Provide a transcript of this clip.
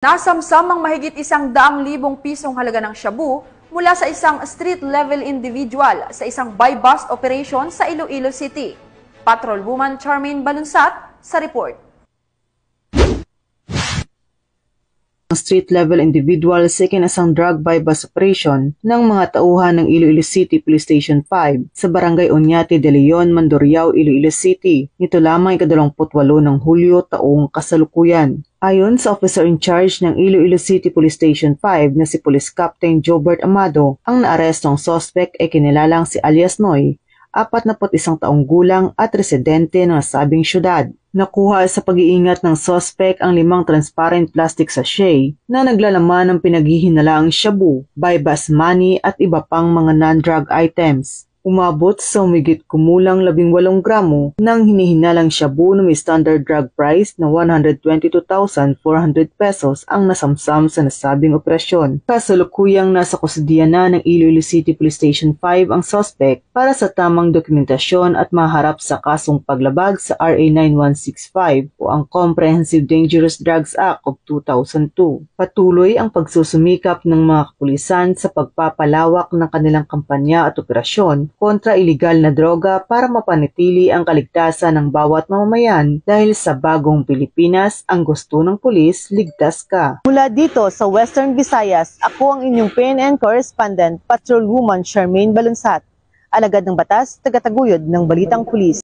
Nasamsam ang mahigit 100,000 pisong halaga ng shabu mula sa isang street-level individual sa isang buy-bust operation sa Iloilo City. Patrolwoman Charmaine Balunsat sa report. Ang street-level individual sa ikinasang drug buy-bust operation ng mga tauhan ng Iloilo City Police Station 5 sa Barangay Oñate de Leon, Mandurriao, Iloilo City. Nito lamang ika-28 ng Hulyo taong kasalukuyan. Ayon sa officer in charge ng Iloilo City Police Station 5 na si Police Captain Jobert Amado, ang naarestong suspect ay kinilalang si alias Noy, 41 taong gulang at residente ng nasabing syudad. Nakuha sa pag-iingat ng suspect ang 5 transparent plastic sachet na naglalaman ng pinaghihinalaang shabu, buy-bust money at iba pang mga non-drug items. Umabot sa humigit kumulang 18 gramo ng hinihinalang shabu na may standard drug price na 122,400 pesos ang nasamsam sa nasabing operasyon. Kasalukuyang nasa kustudiya na ng Iloilo City Police Station 5 ang suspect para sa tamang dokumentasyon at maharap sa kasong paglabag sa RA 9165 o ang Comprehensive Dangerous Drugs Act of 2002. Patuloy ang pagsusumikap ng mga kapulisan sa pagpapalawak ng kanilang kampanya at operasyon kontra ilegal na droga para mapanatili ang kaligtasan ng bawat mamamayan dahil sa bagong Pilipinas, ang gusto ng pulis, ligtas ka. Mula dito sa Western Visayas, ako ang inyong PNN correspondent, Patrolwoman Charmaine Balunsat. Alagad ng batas, tagataguyod ng Balitang Pulis.